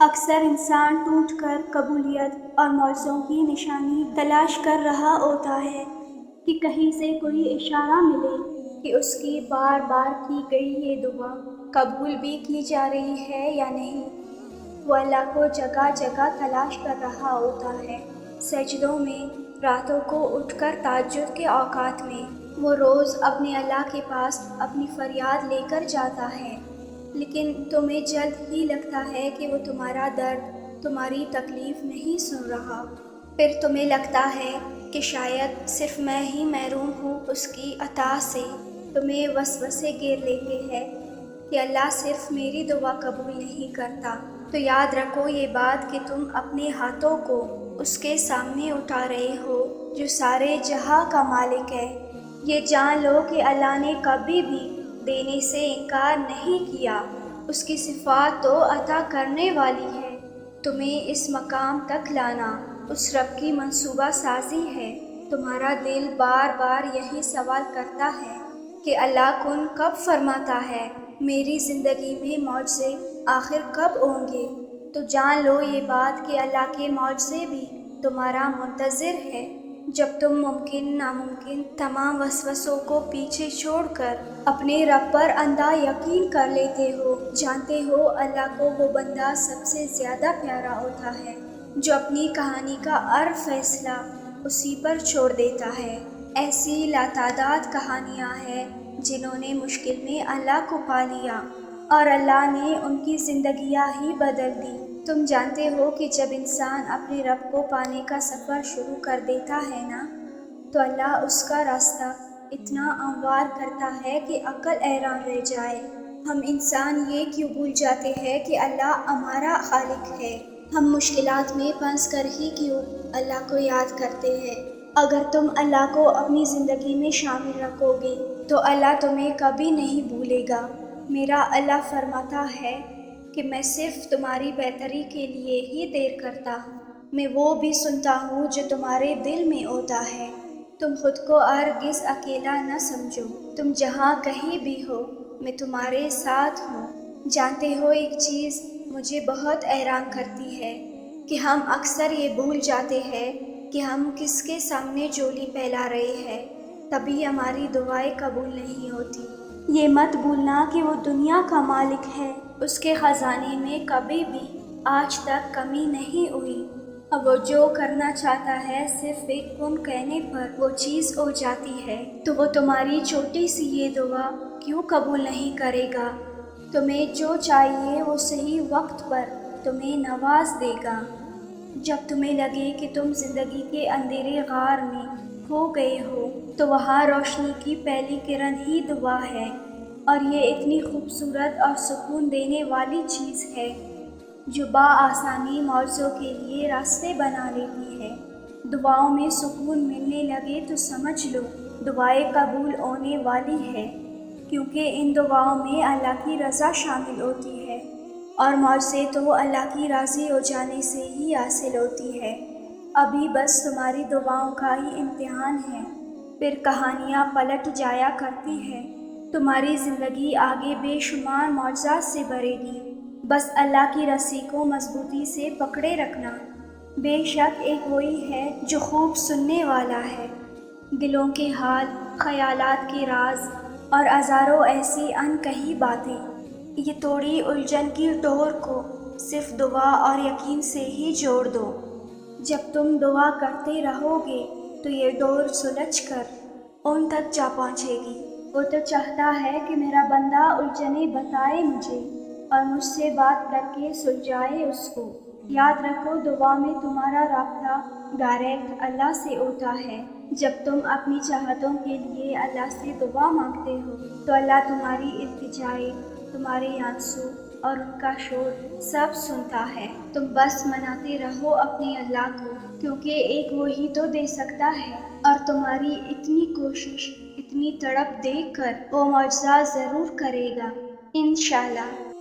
اکثر انسان ٹوٹ کر قبولیت اور معجزوں کی نشانی تلاش کر رہا ہوتا ہے کہ کہیں سے کوئی اشارہ ملے کہ اس کی بار بار کی گئی یہ دعا قبول بھی کی جا رہی ہے یا نہیں۔ وہ اللہ کو جگہ جگہ تلاش کر رہا ہوتا ہے، سجدوں میں، راتوں کو اٹھ کر تہجد کے اوقات میں۔ وہ روز اپنے اللہ کے پاس اپنی فریاد لے کر جاتا ہے، لیکن تمہیں جلد ہی لگتا ہے کہ وہ تمہارا درد، تمہاری تکلیف نہیں سن رہا۔ پھر تمہیں لگتا ہے کہ شاید صرف میں ہی محروم ہوں اس کی عطا سے۔ تمہیں وسوسے گھیر لیتے ہیں کہ اللہ صرف میری دعا قبول نہیں کرتا۔ تو یاد رکھو یہ بات کہ تم اپنے ہاتھوں کو اس کے سامنے اٹھا رہے ہو جو سارے جہاں کا مالک ہے۔ یہ جان لو کہ اللہ نے کبھی بھی دینے سے انکار نہیں کیا، اس کی صفات تو عطا کرنے والی ہے۔ تمہیں اس مقام تک لانا اس رب کی منصوبہ سازی ہے۔ تمہارا دل بار بار یہی سوال کرتا ہے کہ اللہ کن کب فرماتا ہے، میری زندگی میں معجزے آخر کب ہوں گے؟ تو جان لو یہ بات کہ اللہ کے معجزے بھی تمہارا منتظر ہے، جب تم ممکن ناممکن تمام وسوسوں کو پیچھے چھوڑ کر اپنے رب پر اندھا یقین کر لیتے ہو۔ جانتے ہو اللہ کو وہ بندہ سب سے زیادہ پیارا ہوتا ہے جو اپنی کہانی کا ہر فیصلہ اسی پر چھوڑ دیتا ہے۔ ایسی لاتعداد کہانیاں ہیں جنہوں نے مشکل میں اللہ کو پا لیا اور اللہ نے ان کی زندگیاں ہی بدل دی۔ تم جانتے ہو کہ جب انسان اپنے رب کو پانے کا سفر شروع کر دیتا ہے نا، تو اللہ اس کا راستہ اتنا ہموار کرتا ہے کہ عقل حیران رہ جائے۔ ہم انسان یہ کیوں بھول جاتے ہیں کہ اللہ ہمارا خالق ہے؟ ہم مشکلات میں پھنس کر ہی کیوں اللہ کو یاد کرتے ہیں؟ اگر تم اللہ کو اپنی زندگی میں شامل رکھو گے تو اللہ تمہیں کبھی نہیں بھولے گا۔ میرا اللہ فرماتا ہے کہ میں صرف تمہاری بہتری کے لیے ہی دیر کرتا ہوں۔ میں وہ بھی سنتا ہوں جو تمہارے دل میں ہوتا ہے۔ تم خود کو ہرگز اکیلا نہ سمجھو، تم جہاں کہیں بھی ہو میں تمہارے ساتھ ہوں۔ جانتے ہو ایک چیز مجھے بہت حیران کرتی ہے کہ ہم اکثر یہ بھول جاتے ہیں کہ ہم کس کے سامنے جولی پھیلا رہے ہیں، تبھی ہماری دعائیں قبول نہیں ہوتی۔ یہ مت بھولنا کہ وہ دنیا کا مالک ہے، اس کے خزانے میں کبھی بھی آج تک کمی نہیں ہوئی۔ اب وہ جو کرنا چاہتا ہے صرف ایک کن کہنے پر وہ چیز ہو جاتی ہے۔ تو وہ تمہاری چھوٹی سی یہ دعا کیوں قبول نہیں کرے گا؟ تمہیں جو چاہیے وہ صحیح وقت پر تمہیں نواز دے گا۔ جب تمہیں لگے کہ تم زندگی کے اندھیرے غار میں کھو گئے ہو تو وہاں روشنی کی پہلی کرن ہی دعا ہے، اور یہ اتنی خوبصورت اور سکون دینے والی چیز ہے جو بآسانی معجزوں کے لیے راستے بنا لیتی ہے۔ دعاؤں میں سکون ملنے لگے تو سمجھ لو دعائیں قبول ہونے والی ہے، کیونکہ ان دعاؤں میں اللہ کی رضا شامل ہوتی ہے، اور معجزے تو اللہ کی راضی ہو جانے سے ہی حاصل ہوتی ہے۔ ابھی بس تمہاری دعاؤں کا ہی امتحان ہے، پھر کہانیاں پلٹ جایا کرتی ہے۔ تمہاری زندگی آگے بے شمار معجزات سے بھرے گی، بس اللہ کی رسی کو مضبوطی سے پکڑے رکھنا۔ بے شک ایک وہی ہے جو خوب سننے والا ہے، دلوں کے حال، خیالات کے راز اور ہزاروں ایسی انکہی باتیں۔ یہ تھوڑی الجھن کی ڈور کو صرف دعا اور یقین سے ہی جوڑ دو۔ جب تم دعا کرتے رہو گے تو یہ ڈور سلجھ کر ان تک جا پہنچے گی۔ وہ تو چاہتا ہے کہ میرا بندہ الجھنیں بتائے مجھے اور مجھ سے بات کر کے سلجھائے اس کو۔ یاد رکھو دعا میں تمہارا رابطہ ڈائریکٹ اللہ سے ہوتا ہے۔ جب تم اپنی چاہتوں کے لیے اللہ سے دعا مانگتے ہو تو اللہ تمہاری التجائیں، تمہارے آنسو اور ان کا شور سب سنتا ہے۔ تم بس مناتے رہو اپنے اللہ کو، کیونکہ ایک وہی تو دے سکتا ہے، اور تمہاری اتنی کوشش، اتنی تڑپ دیکھ کر وہ معجزہ ضرور کرے گا، انشاءاللہ۔